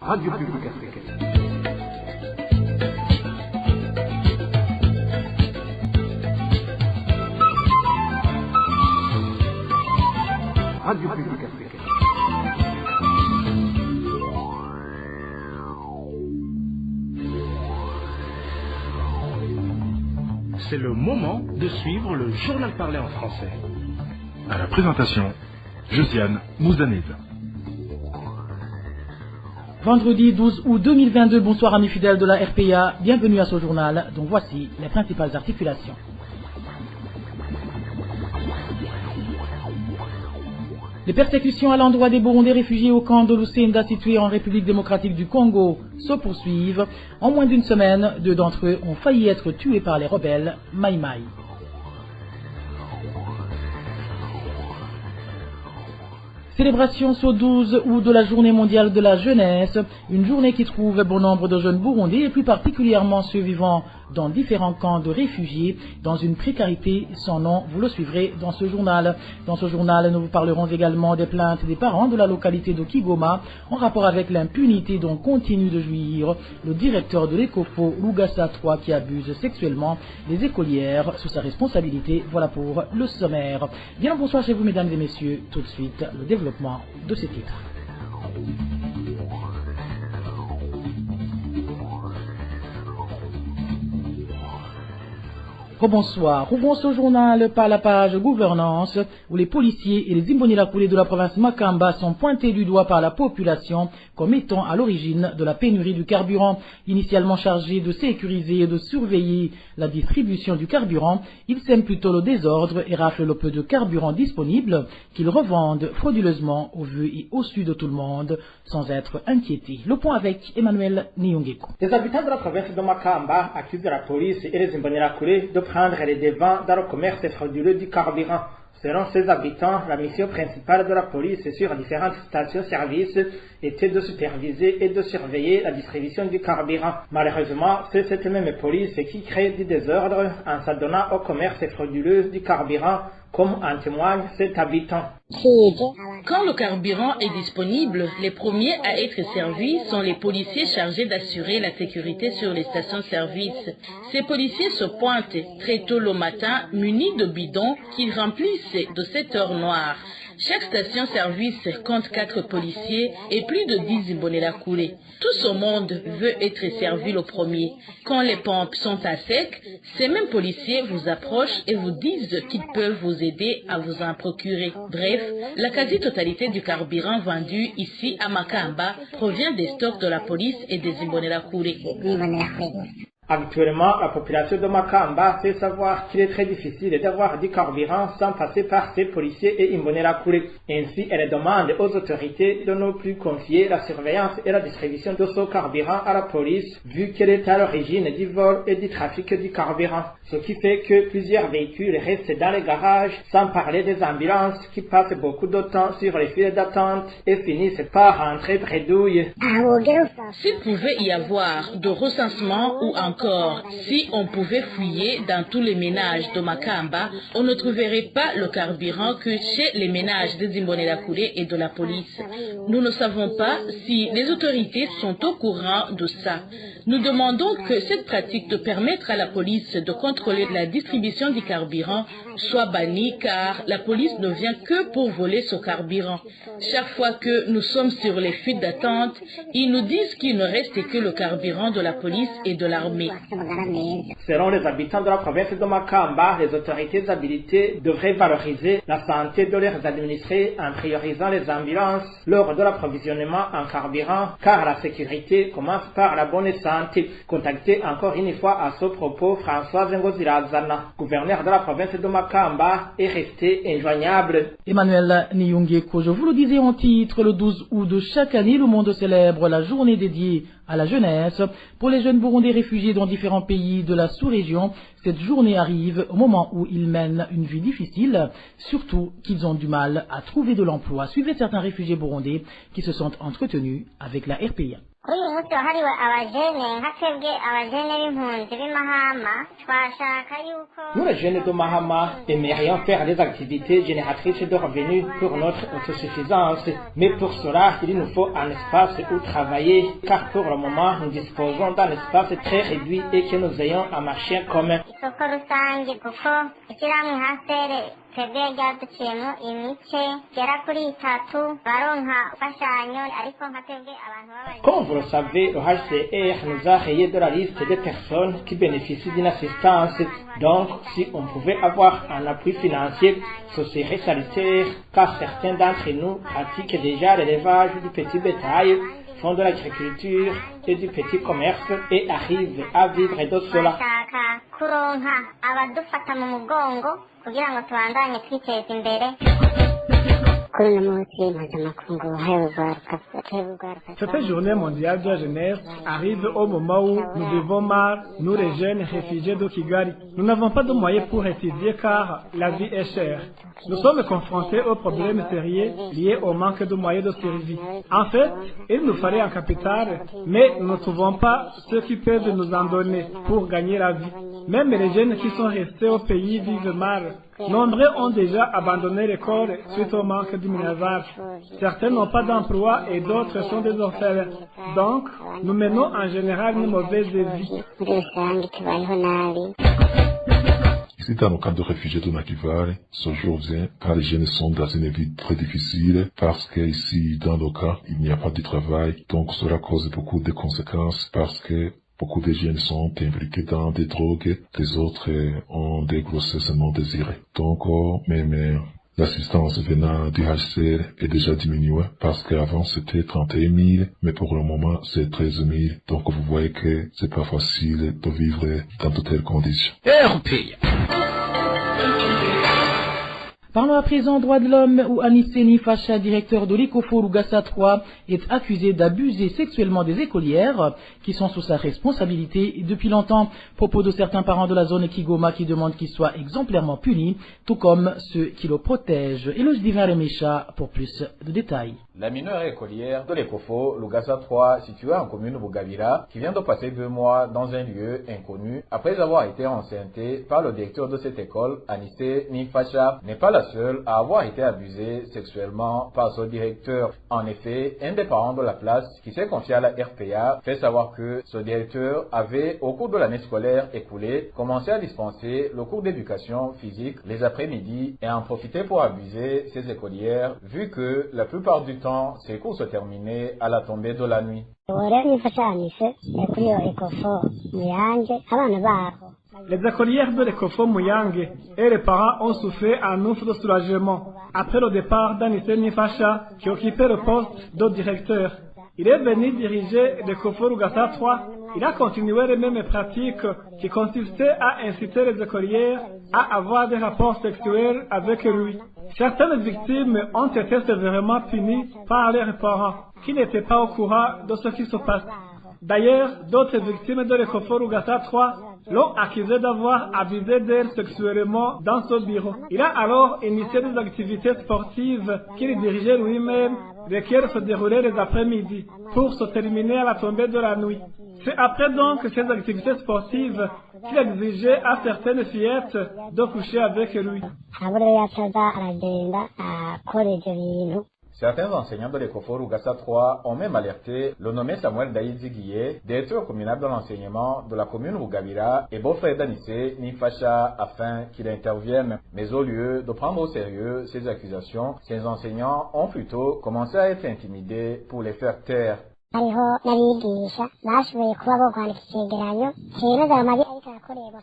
Radio Publique Africaine. Radio Publique Africaine. C'est le moment de suivre le journal parlé en français. À la présentation, Josiane Mouzanez. Vendredi 12 août 2022, bonsoir amis fidèles de la RPA, bienvenue à ce journal dont voici les principales articulations. Les persécutions à l'endroit des Burundais réfugiés au camp de Lusenda situé en République démocratique du Congo se poursuivent. En moins d'une semaine, 2 d'entre eux ont failli être tués par les rebelles Maï Maï. Célébration ce 12 août de la journée mondiale de la jeunesse, une journée qui trouve bon nombre de jeunes Burundais et plus particulièrement ceux vivant dans différents camps de réfugiés dans une précarité sans nom. Vous le suivrez dans ce journal. Dans ce journal, nous vous parlerons également des plaintes des parents de la localité de Kigoma en rapport avec l'impunité dont continue de jouir le directeur de l'Ecofo, Lugasa 3, qui abuse sexuellement les écolières sous sa responsabilité. Voilà pour le sommaire. Bien, bonsoir chez vous mesdames et messieurs. Tout de suite, le développement de ces titres. Bonsoir. Ouvrons ce journal par la page gouvernance où les policiers et les Imbonerakure de la province Makamba sont pointés du doigt par la population comme étant à l'origine de la pénurie du carburant. Initialement chargés de sécuriser et de surveiller la distribution du carburant, ils sèment plutôt le désordre et raflent le peu de carburant disponible qu'ils revendent frauduleusement au vu et au su de tout le monde sans être inquiétés. Le point avec Emmanuel Niyongeko. Les habitants de la province de Makamba accusent la police et les Imbonerakure de prendre les devants dans le commerce frauduleux du carburant. Selon ces habitants, la mission principale de la police sur différentes stations-service était de superviser et de surveiller la distribution du carburant. Malheureusement, c'est cette même police qui crée du désordre en s'adonnant au commerce frauduleux du carburant, comme en témoigne cet habitant. Quand le carburant est disponible, les premiers à être servis sont les policiers chargés d'assurer la sécurité sur les stations-service. Ces policiers se pointent très tôt le matin munis de bidons qu'ils remplissent de cette heure noire. Chaque station-service compte 4 policiers et plus de 10 Imbonerakure. Tout ce monde veut être servi le premier. Quand les pompes sont à sec, ces mêmes policiers vous approchent et vous disent qu'ils peuvent vous aider à vous en procurer. Bref, la quasi-totalité du carburant vendu ici à Makamba provient des stocks de la police et des Imbonerakure. Actuellement, la population de Makamba fait savoir qu'il est très difficile d'avoir du carburant sans passer par ces policiers et Imbonerakure. Ainsi, elle demande aux autorités de ne plus confier la surveillance et la distribution de ce carburant à la police, vu qu'elle est à l'origine du vol et du trafic du carburant. Ce qui fait que plusieurs véhicules restent dans les garages, sans parler des ambulances qui passent beaucoup de temps sur les files d'attente et finissent par rentrer bredouille. S'il pouvait y avoir de recensement ou encore, si on pouvait fouiller dans tous les ménages de Makamba, on ne trouverait pas le carburant que chez les ménages des Imbonerakure et de la police. Nous ne savons pas si les autorités sont au courant de ça. Nous demandons que cette pratique de permettre à la police de contrôler la distribution du carburant soit bannie car la police ne vient que pour voler ce carburant. Chaque fois que nous sommes sur les fuites d'attente, ils nous disent qu'il ne reste que le carburant de la police et de l'armée. Selon les habitants de la province de Makamba, les autorités habilitées devraient valoriser la santé de leurs administrés en priorisant les ambulances lors de l'approvisionnement en carburant, car la sécurité commence par la bonne santé. Contacté encore une fois à ce propos, François Ngozirazana, gouverneur de la province de Makamba, est resté injoignable. Emmanuel Niyongeko, je vous le disais en titre, le 12 août de chaque année, le monde célèbre la journée dédiée à la jeunesse. Pour les jeunes Burundais réfugiés dans différents pays de la sous-région, cette journée arrive au moment où ils mènent une vie difficile, surtout qu'ils ont du mal à trouver de l'emploi. Suivez certains réfugiés burundais qui se sont entretenus avec la RPA. kuri uyu munsi wahariwe abajene nka twebwe abajene b'impunzi b'imahama twashaka yuko Nous les jeunes de Mahama aimerions faire des activités génératrices de revenus pour notre autosuffisance, mais pour cela il nous faut un espace où travailler, car pour le moment nous disposons d'un espace très réduit et que nous ayons un marché commun. isoko rusange kuko ishyirahamwe hasere twebwe ryaduciyemo imice gera kuri 3 baronka fashanyo ariko nka twebwe abantu b'abajene. Comme vous le savez, le HCR nous a rayé de la liste des personnes qui bénéficient d'une assistance. Donc, si on pouvait avoir un appui financier, ce serait salutaire, car certains d'entre nous pratiquent déjà l'élevage du petit bétail, font de l'agriculture et du petit commerce et arrivent à vivre de cela. Bashaka kuronka abadufata mu mugongo kugira ngo tubandanye twiteza imbere. Cette journée mondiale de la jeunesse arrive au moment où nous vivons mal, nous les jeunes réfugiés de Kigali. Nous n'avons pas de moyens pour étudier car la vie est chère. Nous sommes confrontés aux problèmes sérieux liés au manque de moyens de survie. En fait, il nous fallait un capital, mais nous ne trouvons pas ceux qui peuvent nous en donner pour gagner la vie. Même les jeunes qui sont restés au pays vivent mal. Nombreux ont déjà abandonné l'école suite au manque de minerais. Certains n'ont pas d'emploi et d'autres sont des orphelins. Donc, nous menons en général une mauvaise vie. Ici, dans le camp de réfugiés de Nakivale, ce jour vient quand les jeunes sont dans une vie très difficile parce qu'ici, dans le camp, il n'y a pas de travail. Donc, cela cause beaucoup de conséquences parce que beaucoup de jeunes sont impliqués dans des drogues, les autres ont des grossesses non désirées. Donc, même l'assistance venant du HCR est déjà diminuée parce qu'avant c'était 31 000, mais pour le moment c'est 13 000. Donc vous voyez que c'est pas facile de vivre dans de telles conditions. Parlons à présent droits de l'homme où Aniceni Facha, directeur de l'Ecofo Lugassa 3, est accusé d'abuser sexuellement des écolières qui sont sous sa responsabilité depuis longtemps. Propos de certains parents de la zone Kigoma qui demandent qu'il soit exemplairement puni, tout comme ceux qui le protègent. Et le divin Remecha pour plus de détails. La mineure écolière de l'Ecofo Lugassa 3, située en commune Bugavira, qui vient de passer 2 mois dans un lieu inconnu après avoir été enceintée par le directeur de cette école, Aniceni Facha, n'est pas la seule à avoir été abusée sexuellement par son directeur. En effet, un des parents de la place qui s'est confié à la RPA fait savoir que ce directeur avait, au cours de l'année scolaire écoulée, commencé à dispenser le cours d'éducation physique les après-midi et en profiter pour abuser ses écolières, vu que la plupart du temps, ces cours se terminaient à la tombée de la nuit. Les écolières de l'Ecofo Muyange et les parents ont souffert un ouf de soulagement après le départ d'Aniceni Facha qui occupait le poste de directeur. Il est venu diriger l'Ecofo Lugassa 3. Il a continué les mêmes pratiques qui consistaient à inciter les écolières à avoir des rapports sexuels avec lui. Certaines victimes ont été sévèrement punies par leurs parents qui n'étaient pas au courant de ce qui se passe. D'ailleurs, d'autres victimes de l'Ecofo Lugassa 3 l'ont accusé d'avoir abusé d'elle sexuellement dans son bureau. Il a alors initié des activités sportives qu'il dirigeait lui-même, lesquelles se déroulaient les après-midi, pour se terminer à la tombée de la nuit. C'est après donc ces activités sportives qu'il exigeait à certaines fillettes de coucher avec lui. Certains enseignants de l'Ecofo Lugassa 3 ont même alerté le nommé Samuel Daïdzi Guillet, directeur communal de l'enseignement de la commune Bugavira et beau-frère d'Aniceni Facha afin qu'il intervienne. Mais au lieu de prendre au sérieux ces accusations, ces enseignants ont plutôt commencé à être intimidés pour les faire taire.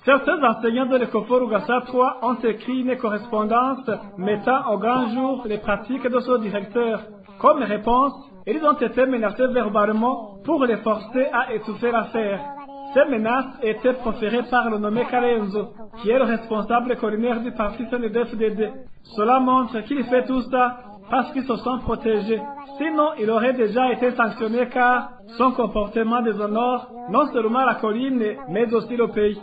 Certains enseignants de l'Ecofo Lugassa 3 ont écrit une correspondance mettant au grand jour les pratiques de ce directeur. Comme réponse, ils ont été menacés verbalement pour les forcer à étouffer l'affaire. Ces menaces étaient proférées par le nommé Karenzo, qui est le responsable collinaire du parti CNDD-FDD. Cela montre qu'il fait tout ça parce qu'ils se sont protégés. Sinon, il aurait déjà été sanctionné car son comportement déshonore non seulement la colline, mais aussi le pays.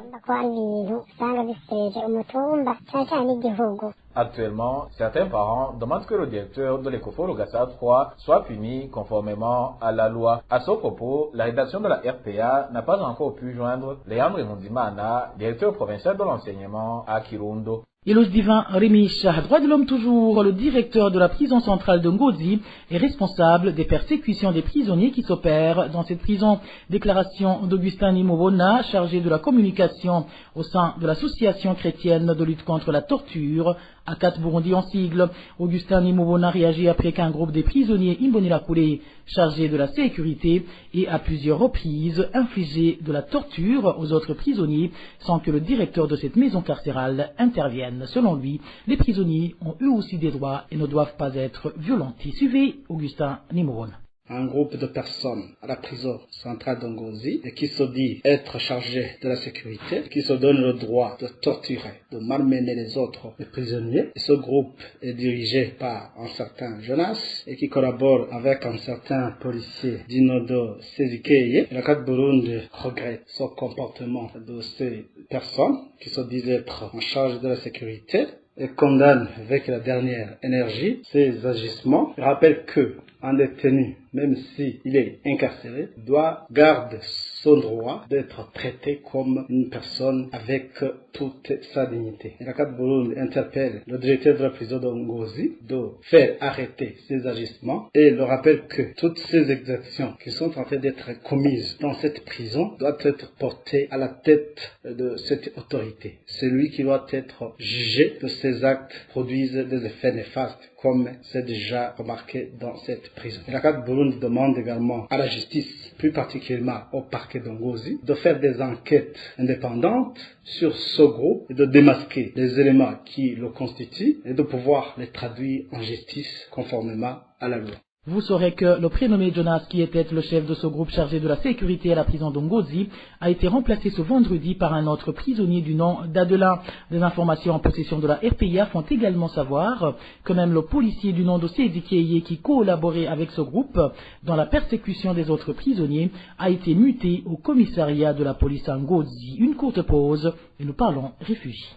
Actuellement, certains parents demandent que le directeur de l'Ecofo Lugassa 3 soit puni conformément à la loi. À ce propos, la rédaction de la RPA n'a pas encore pu joindre Leandre Mundimana, directeur provincial de l'enseignement à Kirundo. Éloge Divin Rémicha, droit de l'homme toujours, le directeur de la prison centrale de Ngozi est responsable des persécutions des prisonniers qui s'opèrent dans cette prison. Déclaration d'Augustin Nimobona, chargé de la communication au sein de l'association chrétienne de lutte contre la torture, ACAT Burundi en sigle. Augustin Nimobona réagit après qu'un groupe des prisonniers Imbonerakure, chargé de la sécurité, et à plusieurs reprises infligé de la torture aux autres prisonniers sans que le directeur de cette maison carcérale intervienne. Selon lui, les prisonniers ont eux aussi des droits et ne doivent pas être violentés. Suivez Augustin Nimobona. Un groupe de personnes à la prison centrale de Ngozi et qui se dit être chargé de la sécurité, qui se donne le droit de torturer, de malmener les autres les prisonniers. Et ce groupe est dirigé par un certain Jonas et qui collabore avec un certain policier Dinodo Sezikeye. La CAT Burundi regrette ce comportement de ces personnes qui se disent être en charge de la sécurité et condamne avec la dernière énergie ces agissements. Il rappelle que un détenu, même s'il est incarcéré, doit garder son droit d'être traité comme une personne avec toute sa dignité. Et la CAT Burundi interpelle le directeur de la prison de Ngozi de faire arrêter ces agissements et le rappelle que toutes ces exactions qui sont en train d'être commises dans cette prison doivent être portées à la tête de cette autorité. C'est lui qui doit être jugé de ces actes produisent des effets néfastes comme c'est déjà remarqué dans cette prison. Et la CAT Burundi demande également à la justice, plus particulièrement au parquet de Ngozi, de faire des enquêtes indépendantes sur ce groupe et de démasquer les éléments qui le constituent et de pouvoir les traduire en justice conformément à la loi. Vous saurez que le prénommé Jonas, qui était le chef de ce groupe chargé de la sécurité à la prison de Ngozi, a été remplacé ce vendredi par un autre prisonnier du nom d'Adela. Des informations en possession de la RPA font également savoir que même le policier du nom de Sezikeye qui collaborait avec ce groupe dans la persécution des autres prisonniers a été muté au commissariat de la police à Ngozi. Une courte pause et nous parlons réfugiés.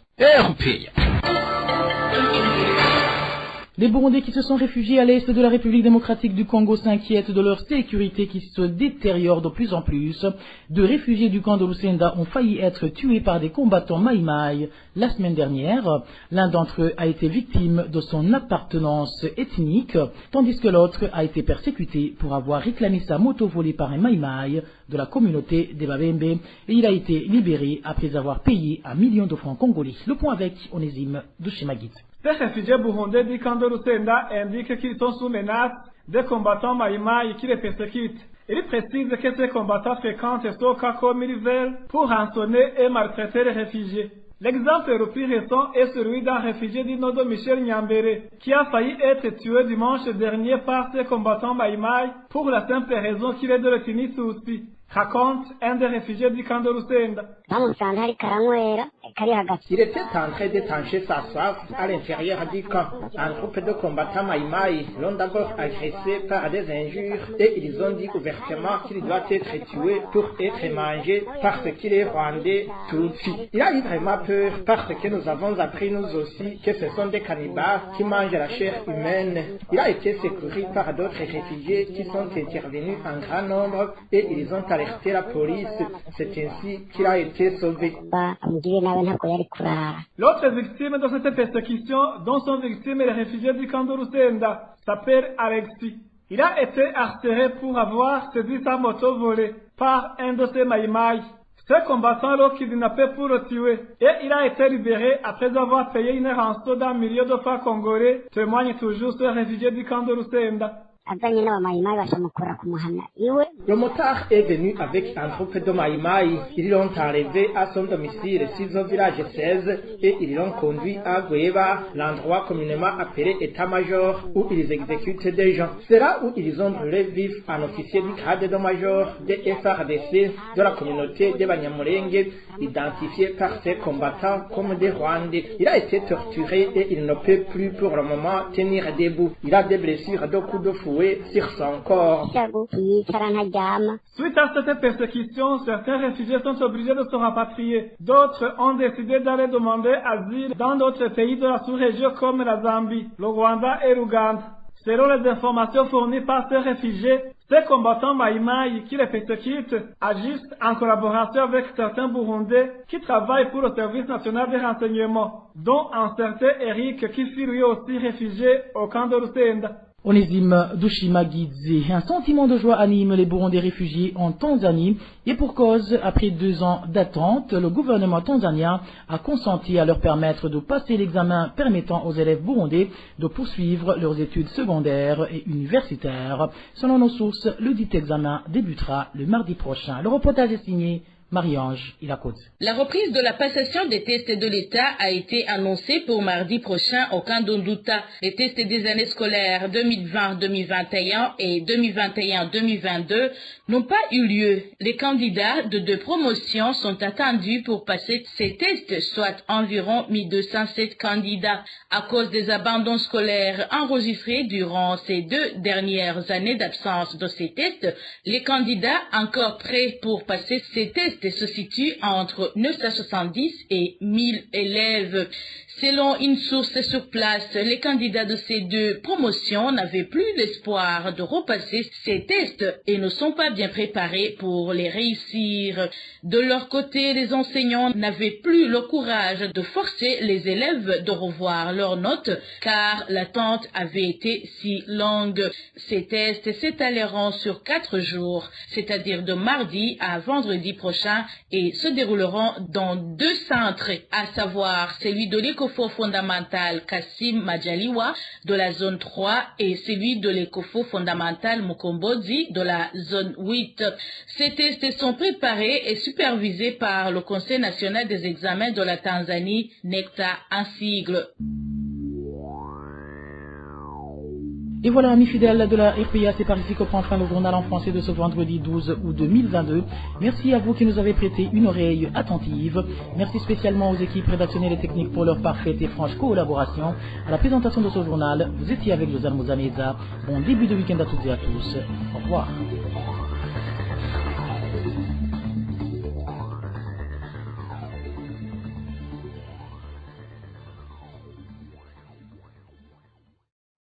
Les Burundais qui se sont réfugiés à l'est de la République démocratique du Congo s'inquiètent de leur sécurité qui se détériore de plus en plus. Deux réfugiés du camp de Lusenda ont failli être tués par des combattants Maïmaï la semaine dernière. L'un d'entre eux a été victime de son appartenance ethnique, tandis que l'autre a été persécuté pour avoir réclamé sa moto volée par un Maïmaï de la communauté des Babembe et il a été libéré après avoir payé 1 million de francs congolais. Le point avec Onésime de chez Magit. Ces réfugiés burundais du camp de Lusenda indiquent qu'ils sont sous menace des combattants Maïmaï qui les persécutent. Ils précisent que ces combattants fréquentent Soka comme ils veulent pour rançonner et maltraiter les réfugiés. L'exemple le plus récent est celui d'un réfugié du nom de Michel Nyambere, qui a failli être tué dimanche dernier par ces combattants Maïmaï pour la simple raison qu'il est de l'ethnie Tutsi. Raconte un des réfugiés du camp de Lusenda. Il était en train d'étancher sa soif à l'intérieur du camp. Un groupe de combattants Maïmaï l'ont d'abord agressé par des injures et ils ont dit ouvertement qu'il doit être tué pour être mangé parce qu'il est rwandais Tutsi. Il a eu vraiment peur parce que nous avons appris nous aussi que ce sont des cannibales qui mangent la chair humaine. Il a été secouru par d'autres réfugiés qui sont intervenus en grand nombre et ils ont alerté la police. C'est ainsi qu'il a été sauvé. L'autre victime de cette persécution, dont sont victimes les réfugiés du camp de Lusenda, s'appelle Alexis. Il a été arrêté pour avoir saisi sa moto volée par un de ses Maïmaï. Ce combattant l'a kidnappé pour le tuer et il a été libéré après avoir payé une rançon d'1 million de francs congolais, témoigne toujours ce réfugié du camp de Lusenda. azanye n'abamayimayi bashamukura kumuhana iwe. Le motard est venu avec un groupe de maïmaï. Ils l'ont enlevé à son domicile, 6 au village 16, et ils l'ont conduit à Gueva, l'endroit communément appelé état-major, où ils exécutent des gens. C'est là où ils ont brûlé vif un officier du grade de major de FRDC de la communauté des Banyamulenge, identifié par ses combattants comme des Rwandais. Il a été torturé et il ne peut plus pour le moment tenir debout. Il a des blessures de coups de fouet sur son corps. Suite à cette persécution, certains réfugiés sont obligés de se rapatrier. D'autres ont décidé d'aller demander asile dans d'autres pays de la sous-région comme la Zambie, le Rwanda et l'Ouganda. Selon les informations fournies par ces réfugiés, ces combattants maïmaï qui les persécutent agissent en collaboration avec certains Burundais qui travaillent pour le service national des renseignements, dont un certain Eric qui fut lui aussi réfugié au camp de Rusenda. Onésime Dushimagidze, un sentiment de joie anime les Burundais réfugiés en Tanzanie et pour cause, après 2 ans d'attente, le gouvernement tanzanien a consenti à leur permettre de passer l'examen permettant aux élèves burundais de poursuivre leurs études secondaires et universitaires. Selon nos sources, le dit examen débutera le mardi prochain. Le reportage est signé Marie-Ange Ilakout. La reprise de la passation des tests de l'État a été annoncée pour mardi prochain au camp d'Onduta. Les tests des années scolaires 2020-2021 et 2021-2022 n'ont pas eu lieu. Les candidats de 2 promotions sont attendus pour passer ces tests, soit environ 1207 candidats. À cause des abandons scolaires enregistrés durant ces 2 dernières années d'absence de ces tests, les candidats encore prêts pour passer ces tests se situent entre 970 et 1000 élèves. Selon une source sur place, les candidats de ces 2 promotions n'avaient plus l'espoir de repasser ces tests et ne sont pas bien préparés pour les réussir. De leur côté, les enseignants n'avaient plus le courage de forcer les élèves de revoir leurs notes car l'attente avait été si longue. Ces tests s'étaleront sur 4 jours, c'est-à-dire de mardi à vendredi prochain et se dérouleront dans 2 centres, à savoir celui de l'Ecofo fondamental Kassim Majaliwa de la zone 3 et celui de l'Ecofo fondamental Mukombozi de la zone 8. Ces tests sont préparés et supervisés par le Conseil national des examens de la Tanzanie, NECTA en sigle. Et voilà, amis fidèles de la RPA, c'est par ici que prend fin le journal en français de ce vendredi 12 août 2022. Merci à vous qui nous avez prêté une oreille attentive. Merci spécialement aux équipes rédactionnelles et techniques pour leur parfaite et franche collaboration. À la présentation de ce journal, vous étiez avec Josiane Mouzaneza. Bon début de week-end à toutes et à tous. Au revoir.